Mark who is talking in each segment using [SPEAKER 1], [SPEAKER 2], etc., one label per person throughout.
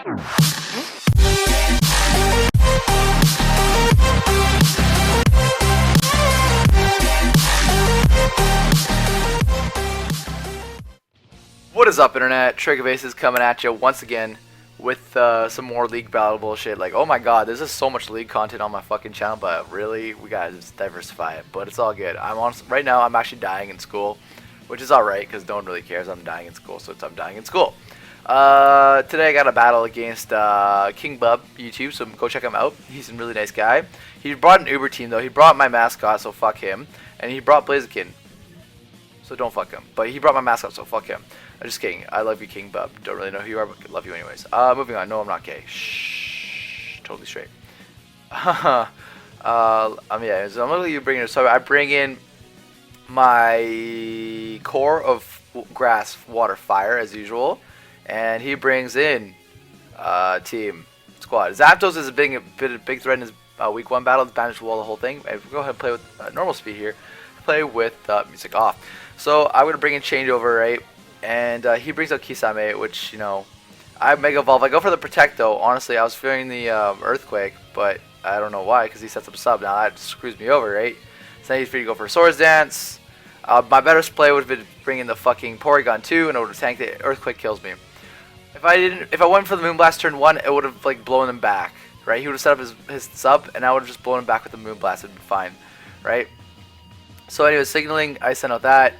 [SPEAKER 1] What is up, internet? Triggerbase is coming at you once again with some more League battle bullshit. Like, oh my god, there's just so much League content on my fucking channel, but really, we gotta just diversify it. But it's all good. Right now, I'm actually dying in school, which is alright, because no one really cares I'm dying in school, so I'm dying in school. Today I got a battle against KingBub YouTube, so go check him out. He's a really nice guy. He brought an Uber team, though. He brought my mascot, so fuck him. And he brought Blaziken, so don't fuck him. But he brought my mascot, so fuck him. I'm just kidding. I love you, KingBub. Don't really know who you are, but love you anyways. Moving on. No, I'm not gay. Shh. Totally straight. Yeah, so I'm gonna let you bring it. So I bring in my core of grass, water, fire as usual, and he brings in team squad. Zapdos is a big threat in his week 1 battle. Banish wall the whole thing. And we'll go ahead and play with normal speed here. Play with music off. So I'm gonna bring in changeover, right? And he brings out Kisame, which, you know, I Mega Evolve. I go for the Protect, though. Honestly, I was fearing the Earthquake, but I don't know why, because he sets up a sub. Now that screws me over, right? So now he's free to go for a Swords Dance. My better play would have been bringing the fucking Porygon 2 in order to tank the Earthquake kills me. If I went for the Moonblast turn 1, it would have like blown him back, right? He would have set up his sub, and I would have just blown him back with the Moonblast. It'd be fine, right? So anyway, signaling, I sent out that.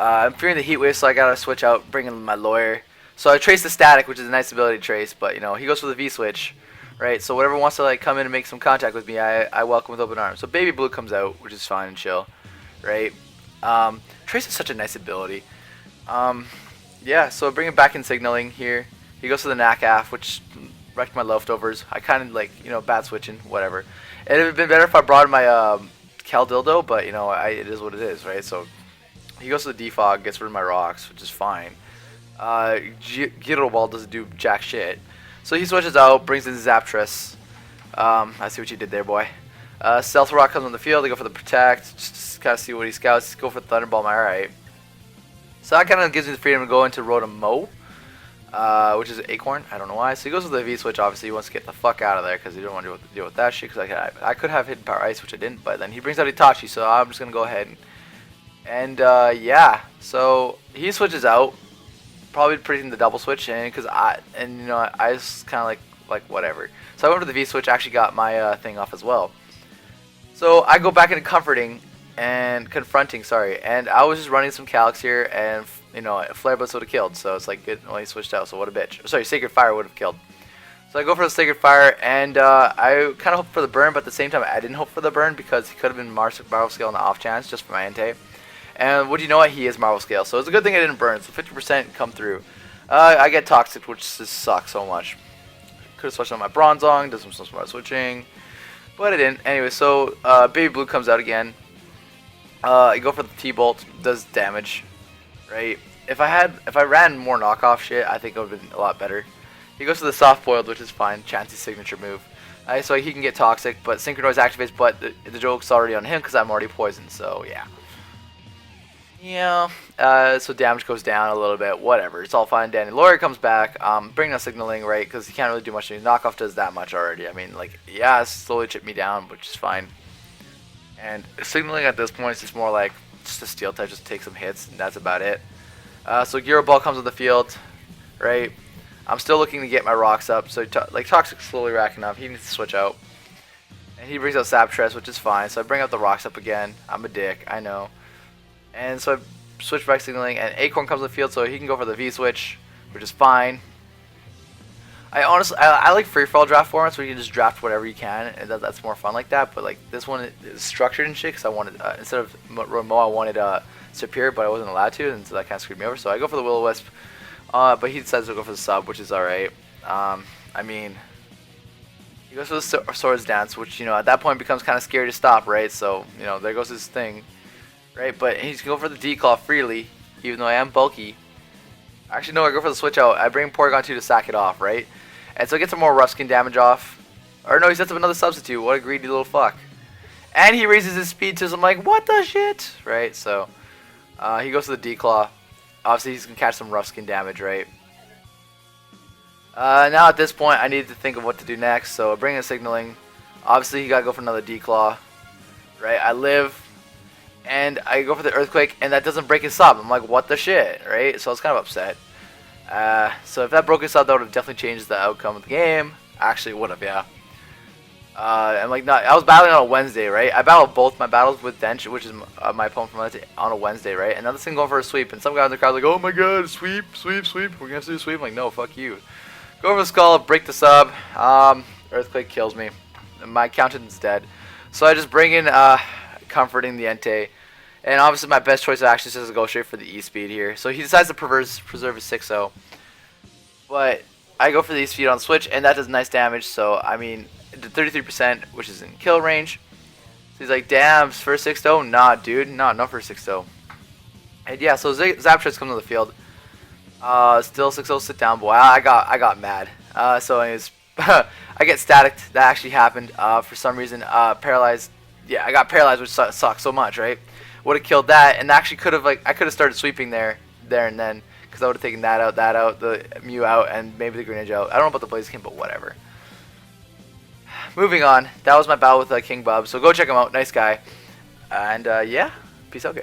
[SPEAKER 1] I'm fearing the Heat Wave, so I gotta switch out, bring in my Lawyer. So I trace the Static, which is a nice ability to trace, but you know, he goes for the V-Switch, right? So whatever wants to like come in and make some contact with me, I welcome with open arms. So Baby Blue comes out, which is fine and chill, right? Trace is such a nice ability. Yeah, so I bring him back in signaling here. He goes to the Knackaff, which wrecked my leftovers. I kind of like, you know, bad switching, whatever. It would have been better if I brought my Cal Dildo, but you know, it is what it is, right? So he goes to the Defog, gets rid of my rocks, which is fine. Gyro Ball doesn't do jack shit. So he switches out, brings in Zaptress. I see what you did there, boy. Stealth Rock comes on the field, they go for the Protect, just kind of see what he scouts, go for the Thunderball, alright. So that kind of gives me the freedom to go into Rotom-Mow, which is Acorn, I don't know why. So he goes with the V-Switch, obviously he wants to get the fuck out of there, because he don't want to deal with that shit, because I could have Hidden Power Ice, which I didn't, but then he brings out Itachi, so I'm just going to go ahead and yeah, so he switches out, probably predicting the double switch, and you know, I just kind of like whatever. So I went for the V switch, actually got my thing off as well. So I go back into confronting, sorry, and I was just running some Calix here, and you know, Flare Blitz would have killed. So it's like good, well, he switched out, so what a bitch. Sorry, Sacred Fire would have killed. So I go for the Sacred Fire, and I kind of hoped for the burn, but at the same time I didn't hope for the burn because he could have been Marvel Scale on the off chance just for my Entei. And would you know what? He is Marvel Scale, so it's a good thing I didn't burn. So 50% come through. I get Toxic, which just sucks so much. Could have switched on my Bronzong, does some smart switching, but I didn't. Anyway, so Baby Blue comes out again. I go for the T-Bolt, does damage, right? If I ran more knockoff shit, I think it would have been a lot better. He goes to the Soft Boiled, which is fine. Chansey's signature move. So he can get Toxic, but Synchronize activates, but the joke's already on him because I'm already poisoned. So yeah. Yeah, so damage goes down a little bit, whatever, it's all fine. Danny Lawyer comes back, bringing us signaling, right, because he can't really do much. Knockoff does that much already. I mean, like, yeah, it's slowly chipped me down, which is fine. And signaling at this point is just more like, just a steel type, just take some hits, and that's about it. So Gyro Ball comes on the field, right, I'm still looking to get my rocks up, so like Toxic's slowly racking up, he needs to switch out. And he brings out Zaptress, which is fine, so I bring out the rocks up again. I'm a dick, I know. And so I switch back signaling, and Acorn comes on the field, so he can go for the V-Switch, which is fine. I like free-for-all draft formats where you can just draft whatever you can, and that's more fun like that. But like this one is structured and shit, because I wanted, instead of Romo, I wanted Superior, but I wasn't allowed to, and so that kind of screwed me over. So I go for the Will-O-Wisp, but he decides to go for the sub, which is alright. I mean, he goes for the Swords Dance, which, you know, at that point becomes kind of scary to stop, right? So, you know, there goes his thing. Right, but he's going for the Declaw freely, even though I am bulky. Actually, no, I go for the switch out. I bring Porygon 2 to sack it off, right? And so I get some more rough skin damage off. Or no, he sets up another substitute. What a greedy little fuck. And he raises his speed to, so I'm like, what the shit? Right, so he goes to the Declaw. Obviously, he's going to catch some rough skin damage, right? Now at this point, I need to think of what to do next. So bring in signaling. Obviously, he gotta go for another declaw. Right? I live, and I go for the earthquake, and that doesn't break his sub. I'm like, what the shit, right? So I was kind of upset. So if that broke his sub, that would have definitely changed the outcome of the game. Actually, it would have, yeah. And like, not, I was battling on a Wednesday, right? I battled both my battles with Dench, which is my opponent from Wednesday, on a Wednesday, right? And now this thing going for a sweep, and some guy in the crowd like, oh my god, sweep, sweep, sweep. We're gonna do a sweep. I'm like, no, fuck you. Go over the skull, break the sub. Earthquake kills me. My countenance is dead. So I just bring in comforting the Entei. And obviously my best choice actually is to go straight for the E-speed here. So he decides to preserve his 6-0. But I go for the E-speed on switch, and that does nice damage. So, I mean, it did 33%, which is in kill range. So he's like, damn, first 6-0? Nah, dude. Nah, no first 6-0. And yeah, so Zaptrix comes to the field. Still 6-0, sit down, boy. I got mad. So anyways, I get staticked. That actually happened. For some reason, paralyzed. Yeah, I got paralyzed, which sucks so much, right? Would have killed that, and actually could have I could have started sweeping there and then, because I would have taken that out, the Mew out, and maybe the Greninja out. I don't know about the Blaze King, but whatever. Moving on. That was my battle with KingBub. So go check him out. Nice guy. And yeah, peace out, guys.